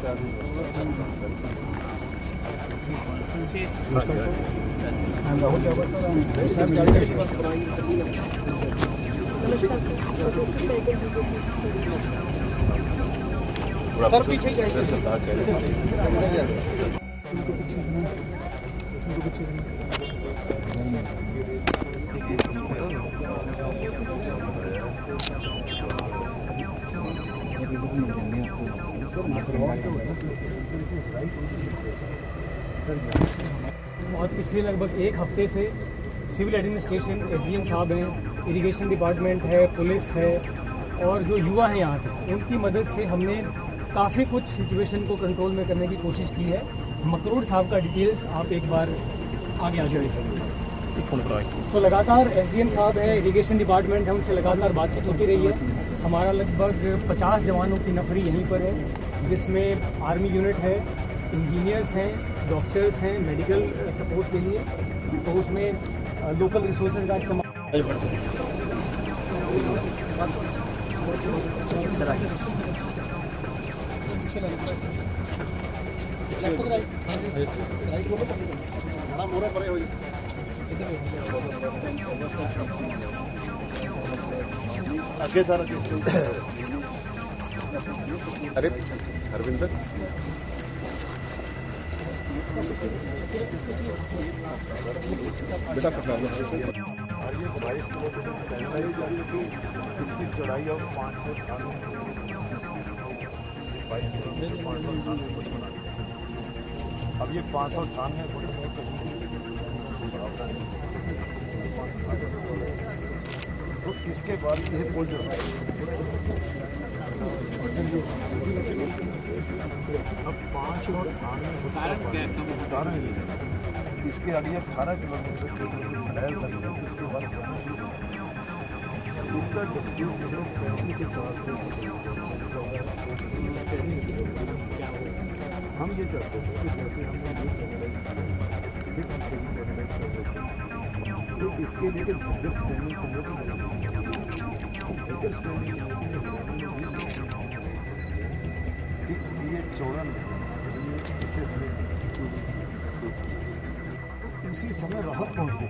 Sir पीछे और पिछले लगभग एक हफ्ते से सिविल एडमिनिस्ट्रेशन, एसडीएम साहब हैं, इरिगेशन डिपार्टमेंट है, पुलिस है और जो युवा हैं यहाँ पे, उनकी मदद से हमने काफ़ी कुछ सिचुएशन को कंट्रोल में करने की कोशिश की है। मकरूर साहब का डिटेल्स आप एक बार आगे देख सकते हैं। सो लगातार एसडीएम साहब है, इरिगेशन डिपार्टमेंट है, उनसे लगातार बातचीत होती रही है। हमारा लगभग 50 जवानों की नफरी यहीं पर है, जिसमें आर्मी यूनिट है, इंजीनियर्स हैं, डॉक्टर्स हैं मेडिकल सपोर्ट के लिए, तो उसमें लोकल रिसोर्सेज का इस्तेमाल। आगे सर अरे हरविंदर बेटा पकड़ा लो। और ये 22 किलो इसकी चौड़ाई और 598 अब ये 598 फुट में तो इसके बाद ये पुल जो है अब 598 इसके आगे 18 किलोमीटर फैल तक है। इसके बाद इसका डिस्प्यूट के साथ हम ये चाहते हैं कि जैसे हमने ये चैनलाइज से भी चैनलाइज कर देते हैं, तो इसके लिए फिगर स्टैंडिंग फिगर स्टैंडिंग ये चौड़ा इसे हमें उसी समय राहत पहुँच गई।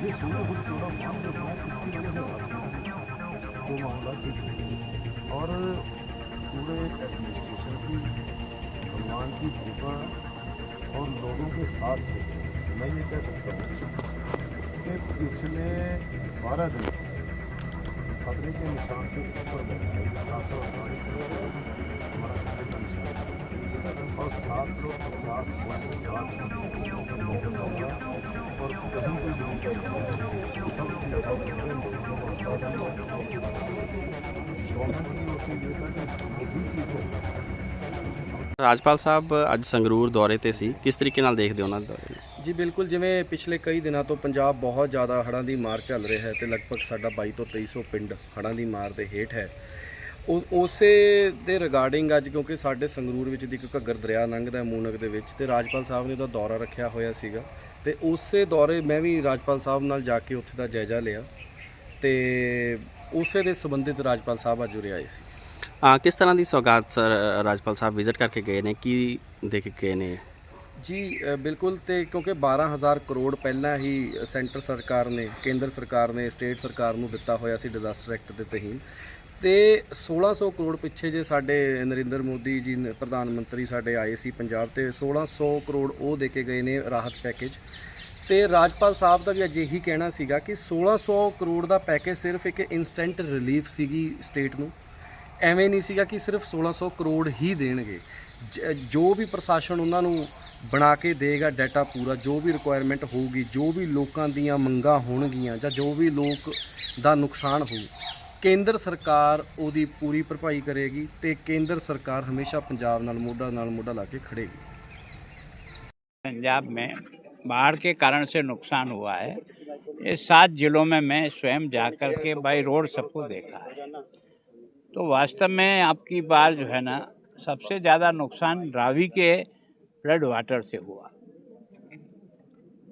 ये 16 फुट चौड़ा मान जो है इसकी वजह से वो मामला ठीक है। और पूरे एडमिनिस्ट्रेशन की भगवान की कृपा और लोगों के साथ से मैं ये कह सकता हूँ कि पिछले 12 दिन से खतरे के निशान से ऊपर बढ़ गए। 748 हमारा खतरे का निशान और 750 और कहीं कोई सब ਰਾਜਪਾਲ ਸਾਹਿਬ ਅੱਜ ਸੰਗਰੂਰ ਦੌਰੇ ਤੇ ਸੀ, ਕਿਸ ਤਰੀਕੇ ਨਾਲ ਦੇਖਦੇ ਹੋ ਉਹਨਾਂ ਦੇ ਦੌਰੇ ਨੂੰ? ਜੀ ਬਿਲਕੁਲ, ਜਿਵੇਂ ਪਿਛਲੇ ਕਈ ਦਿਨਾਂ ਤੋਂ ਪੰਜਾਬ ਬਹੁਤ ਜ਼ਿਆਦਾ ਹੜ੍ਹਾਂ ਦੀ ਮਾਰ ਚੱਲ ਰਿਹਾ ਹੈ ਤੇ ਲਗਭਗ ਸਾਡਾ 22 ਤੋਂ 2300 ਪਿੰਡ ਹੜ੍ਹਾਂ ਦੀ ਮਾਰ ਦੇ ਹੇਠ ਹੈ। ਉਸੇ ਦੇ ਰਿਗਾਰਡਿੰਗ ਅੱਜ ਕਿਉਂਕਿ ਸਾਡੇ ਸੰਗਰੂਰ ਵਿੱਚ ਦੀ ਇੱਕ ਘੱਗਰ ਦਰਿਆ ਲੰਘਦਾ ਮੂਨਕ ਦੇ ਵਿੱਚ ਤੇ ਰਾਜਪਾਲ ਸਾਹਿਬ ਨੇ ਉਹਦਾ ਦੌਰਾ ਰੱਖਿਆ ਹੋਇਆ ਸੀਗਾ ਤੇ ਉਸੇ ਦੌਰੇ ਮੈਂ ਵੀ ਰਾਜਪਾਲ ਸਾਹਿਬ ਨਾਲ ਜਾ ਕੇ ਉੱਥੇ ਦਾ ਜਾਇਜ਼ਾ ਲਿਆ ਤੇ ਉਸੇ ਦੇ ਸੰਬੰਧਿਤ ਰਾਜਪਾਲ ਸਾਹਿਬ ਅੱਜ ਉਰੇ ਆਏ ਸੀ। ਕਿਸ ਤਰ੍ਹਾਂ ਦੀ ਸੌਗਾਤ ਸਰ ਰਾਜਪਾਲ ਸਾਹਿਬ ਵਿਜ਼ਿਟ ਕਰਕੇ ਗਏ ਨੇ, ਕੀ ਦੇਖ ਕੇ ਗਏ ਨੇ? ਜੀ ਬਿਲਕੁਲ, ਤੇ ਕਿਉਂਕਿ 12,000 ਕਰੋੜ ਪਹਿਲਾਂ ਹੀ ਸੈਂਟਰ ਸਰਕਾਰ ਨੇ, ਕੇਂਦਰ ਸਰਕਾਰ ਨੇ ਸਟੇਟ ਸਰਕਾਰ ਨੂੰ ਦਿੱਤਾ ਹੋਇਆ ਸੀ ਡਿਜ਼ਾਸਟਰ ਐਕਟ ਦੇ ਤਹਿਤ, ਤੇ 1600 ਕਰੋੜ ਪਿੱਛੇ ਜੇ ਸਾਡੇ ਨਰਿੰਦਰ ਮੋਦੀ ਜੀ ਪ੍ਰਧਾਨ ਮੰਤਰੀ ਸਾਡੇ ਆਏ ਸੀ ਪੰਜਾਬ ਤੇ 1600 ਕਰੋੜ ਉਹ ਦੇ ਕੇ ਗਏ ਨੇ ਰਾਹਤ ਪੈਕੇਜ। ਤੇ ਰਾਜਪਾਲ ਸਾਹਿਬ ਦਾ ਵੀ ਅੱਜ ਇਹੀ ਕਹਿਣਾ ਸੀਗਾ ਕਿ 1600 ਕਰੋੜ ਦਾ ਪੈਕੇਜ ਸਿਰਫ ਇੱਕ ਇਨਸਟੈਂਟ ਰਿਲੀਫ ਸੀਗੀ ਸਟੇਟ ਨੂੰ, ਐਵੇਂ ਨਹੀਂ ਸੀਗਾ ਕਿ ਸਿਰਫ 1600 ਕਰੋੜ ਹੀ ਦੇਣਗੇ। ਜੋ ਵੀ ਪ੍ਰਸ਼ਾਸਨ ਉਹਨਾਂ ਨੂੰ ਬਣਾ ਕੇ ਦੇਗਾ ਡਾਟਾ ਪੂਰਾ, ਜੋ ਵੀ ਰਿਕੁਆਇਰਮੈਂਟ ਹੋਊਗੀ, ਜੋ ਵੀ ਲੋਕਾਂ ਦੀਆਂ ਮੰਗਾਂ ਹੋਣਗੀਆਂ ਜਾਂ ਜੋ ਵੀ ਲੋਕ ਦਾ ਨੁਕਸਾਨ ਹੋਊ, ਕੇਂਦਰ ਸਰਕਾਰ ਉਹਦੀ ਪੂਰੀ ਭਰਪਾਈ ਕਰੇਗੀ ਤੇ ਕੇਂਦਰ ਸਰਕਾਰ ਹਮੇਸ਼ਾ ਪੰਜਾਬ ਨਾਲ ਮੋਢਾ ਲਾ ਕੇ ਖੜੇਗੀ। पंजाब में बाढ़ के कारण से नुकसान हुआ है। ये 7 जिलों में मैं स्वयं जाकर के बाई रोड सबको देखा है। तो वास्तव में आपकी बार जो है ना, सबसे ज़्यादा नुकसान रावी के फ्लड वाटर से हुआ।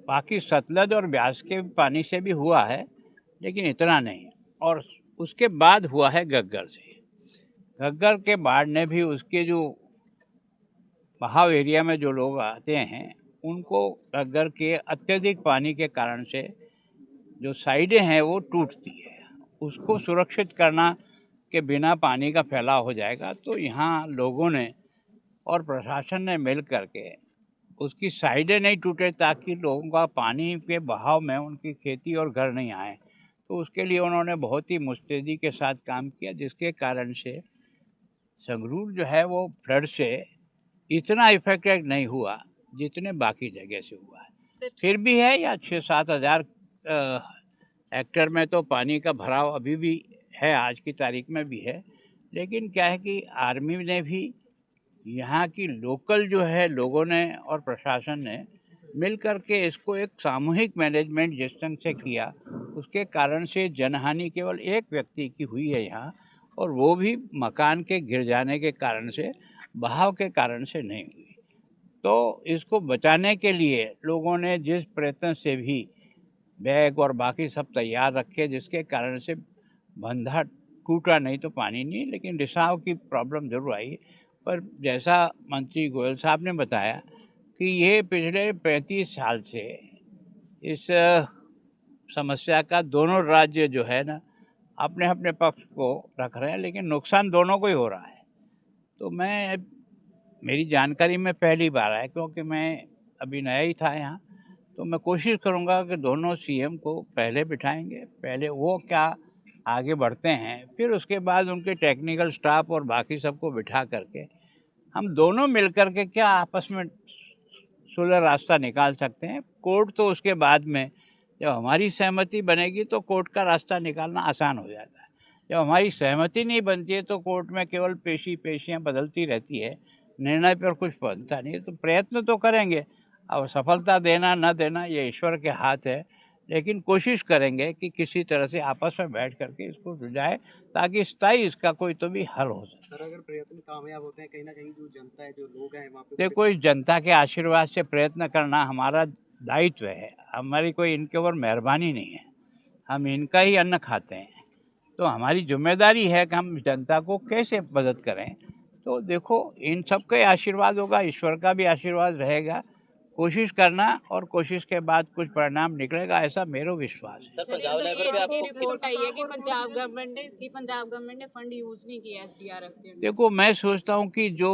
बाकी सतलज और ब्यास के पानी से भी हुआ है, लेकिन इतना नहीं। और उसके बाद हुआ है घग्गर से। घग्गर के बाढ़ ने भी उसके जो बहाव एरिया में जो लोग आते हैं उनको घग्गर के अत्यधिक पानी के कारण से जो साइडें हैं वो टूटती है। उसको सुरक्षित करना के बिना पानी का फैलाव हो जाएगा, तो यहाँ लोगों ने और प्रशासन ने मिल करके उसकी साइडें नहीं टूटे ताकि लोगों का पानी के बहाव में उनकी खेती और घर नहीं आए। तो उसके लिए उन्होंने बहुत ही मुस्तैदी के साथ काम किया, जिसके कारण से संगरूर जो है वो फ्लड से इतना इफेक्टेड नहीं हुआ जितने बाकी जगह से हुआ है। फिर भी है या 6-7 हज़ार हेक्टेयर में तो पानी का भराव अभी भी है, आज की तारीख में भी है। लेकिन क्या है कि आर्मी ने भी, यहाँ की लोकल जो है लोगों ने और प्रशासन ने मिल कर के इसको एक सामूहिक मैनेजमेंट जिस ढंग से किया, उसके कारण से जनहानि केवल एक व्यक्ति की हुई है यहाँ, और वो भी मकान के गिर जाने के कारण से, बहाव के कारण से नहीं हुई। तो इसको बचाने के लिए लोगों ने जिस प्रयत्न से भी बैग और बाकी सब तैयार रखे, जिसके कारण से बंधा टूटा नहीं तो पानी नहीं, लेकिन रिसाव की प्रॉब्लम जरूर आई। पर जैसा मंत्री गोयल साहब ने बताया कि ये पिछले 35 साल से इस समस्या का दोनों राज्य जो है ना अपने अपने पक्ष को रख रहे हैं, लेकिन नुकसान दोनों को ही हो रहा है। तो मेरी जानकारी में पहली बार है, क्योंकि मैं अभी नया ही था यहाँ, तो मैं कोशिश करूँगा कि दोनों सीएम को पहले बिठाएंगे, पहले वो क्या आगे बढ़ते हैं, फिर उसके बाद उनके टेक्निकल स्टाफ और बाकी सबको बिठा करके हम दोनों मिल करके क्या आपस में सुलह रास्ता निकाल सकते हैं। कोर्ट तो उसके बाद में, जब हमारी सहमति बनेगी तो कोर्ट का रास्ता निकालना आसान हो जाता है। जब हमारी सहमति नहीं बनती है तो कोर्ट में केवल पेशियाँ बदलती रहती है, निर्णय पर कुछ बनता नहीं है। तो प्रयत्न तो करेंगे, अब सफलता देना न देना ये ईश्वर के हाथ है, लेकिन कोशिश करेंगे कि किसी तरह से आपस में बैठ करके इसको सुलझाए, ताकि स्थायी इसका कोई तो भी हल हो सके। सर, अगर प्रयत्न कामयाब होते हैं, कहीं ना कहीं जो जनता है, जो लोग हैं वहाँ पे, देखो, इस जनता के आशीर्वाद से प्रयत्न करना हमारा दायित्व है, हमारी कोई इनके ऊपर मेहरबानी नहीं है, हम इनका ही अन्न खाते हैं। तो हमारी जिम्मेदारी है कि हम जनता को कैसे मदद करें। तो देखो, इन सब का आशीर्वाद होगा, ईश्वर का भी आशीर्वाद रहेगा, कोशिश करना और कोशिश के बाद कुछ परिणाम निकलेगा, ऐसा मेरा विश्वास है। पंजाब लेवल पे आपको रिपोर्ट आई है कि पंजाब गवर्नमेंट ने फंड यूज नहीं किया एसडीआरएफ के। देखो, मैं सोचता हूँ कि जो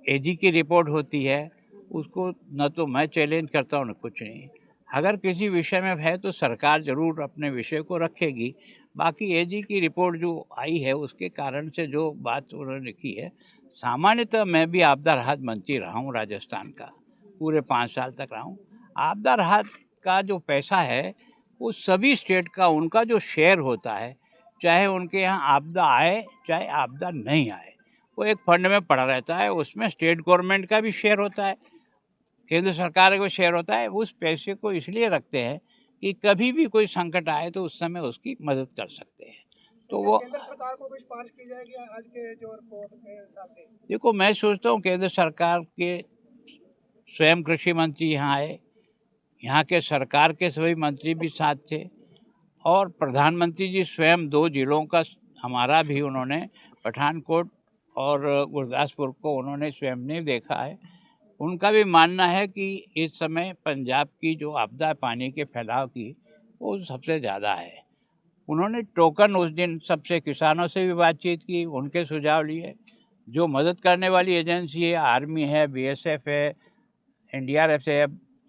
एजी की रिपोर्ट होती है उसको न तो मैं चैलेंज करता हूँ न कुछ नहीं। अगर किसी विषय में है तो सरकार ज़रूर अपने विषय को रखेगी। बाकी एजी की रिपोर्ट जो आई है उसके कारण से जो बात उन्होंने की है, सामान्यतः मैं भी आपदा राहत मंत्री रहा हूँ राजस्थान का, पूरे 5 साल तक रहा हूँ। आपदा राहत का जो पैसा है वो सभी स्टेट का, उनका जो शेयर होता है, चाहे उनके यहाँ आपदा आए चाहे आपदा नहीं आए, वो एक फंड में पड़ा रहता है। उसमें स्टेट गवर्नमेंट का भी शेयर होता है, केंद्र सरकार का शेयर होता है। उस पैसे को इसलिए रखते हैं कि कभी भी कोई संकट आए तो उस समय उसकी मदद कर सकते हैं। तो वो केंद्र सरकार को कुछ सिफारिश की जाएगी आज के जो रिपोर्ट के हिसाब से? देखो, मैं सोचता हूँ केंद्र सरकार के स्वयं कृषि मंत्री यहाँ आए, यहाँ के सरकार के सभी मंत्री भी साथ थे, और प्रधानमंत्री जी स्वयं 2 जिलों का हमारा भी उन्होंने पठानकोट और गुरदासपुर को उन्होंने स्वयं ने देखा है। उनका भी मानना है कि इस समय पंजाब की जो आपदा पानी के फैलाव की वो सबसे ज़्यादा है। उन्होंने टोकन उस दिन सबसे किसानों से भी बातचीत की, उनके सुझाव लिए। जो मदद करने वाली एजेंसी है, आर्मी है, बीएसएफ है, एनडीआरएफ है,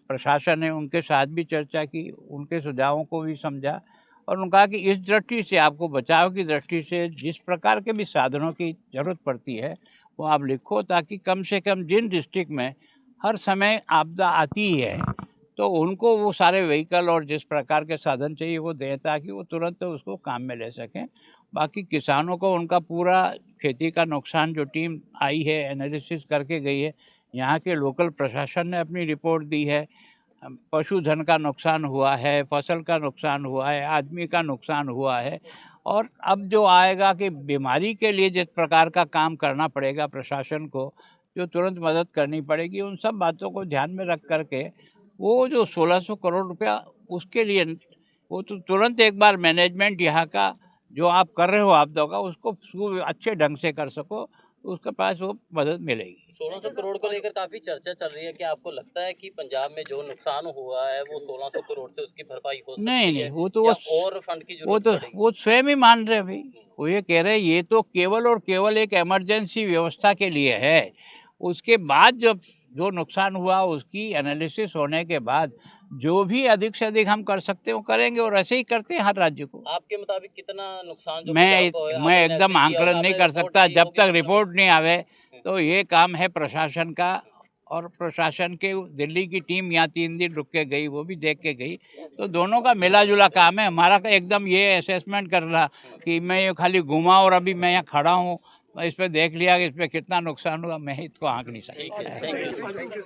प्रशासन है, उनके साथ भी चर्चा की, उनके सुझावों को भी समझा, और उन्होंने कहा कि इस दृष्टि से, आपको बचाव की दृष्टि से जिस प्रकार के भी साधनों की ज़रूरत पड़ती है वो आप लिखो, ताकि कम से कम जिन डिस्ट्रिक्ट में हर समय आपदा आती है तो उनको वो सारे व्हीकल और जिस प्रकार के साधन चाहिए वो दें, ताकि वो तुरंत उसको काम में ले सकें। बाकी किसानों को उनका पूरा खेती का नुकसान, जो टीम आई है एनालिसिस करके गई है, यहाँ के लोकल प्रशासन ने अपनी रिपोर्ट दी है, पशुधन का नुकसान हुआ है, फसल का नुकसान हुआ है, आदमी का नुकसान हुआ है। और अब जो आएगा कि बीमारी के लिए जिस प्रकार का काम करना पड़ेगा प्रशासन को, जो तुरंत मदद करनी पड़ेगी, उन सब बातों को ध्यान में रख करके वो जो 1600 करोड़ रुपया उसके लिए, वो तो तुरंत एक बार मैनेजमेंट यहाँ का जो आप कर रहे हो आपदा का उसको अच्छे ढंग से कर सको, तो उसके पास वो मदद मिलेगी। 1600 करोड़ को लेकर काफी चर्चा चल रही है कि आपको लगता है कि पंजाब में जो नुकसान हुआ है वो 1600 करोड़ से उसकी भरपाई हो सकती नहीं है? नहीं, वो तो या और फंड की जरूरत पड़ेगी? वो स्वयं ही मान रहे हैं भाई। वो ये कह रहे हैं ये तो केवल और केवल एक इमरजेंसी व्यवस्था के लिए है। उसके बाद जो नुकसान हुआ उसकी एनालिसिस होने के बाद जो भी अधिक से अधिक हम कर सकते हैं वो करेंगे, और ऐसे ही करते हैं हर राज्य को। आपके मुताबिक कितना नुकसान जो मैं पंजाब को है, मैं आपने एकदम analysis किया आंकलन होगा, नहीं आपने कर रिपोर्ट सकता दी जब होगी तक कितना? रिपोर्ट नहीं आवे। तो ये काम है प्रशासन का, और प्रशासन के दिल्ली की टीम यहाँ 3 दिन रुक के गई, वो भी देख के गई। तो दोनों का मिला जुला काम है। हमारा का एकदम ये असेसमेंट करना कि मैं ये खाली घूमा और अभी मैं यहाँ खड़ा हूँ, इस पर देख लिया कि इस पर कितना नुकसान हुआ, मैं इसको आंक नहीं सकता। Thank you.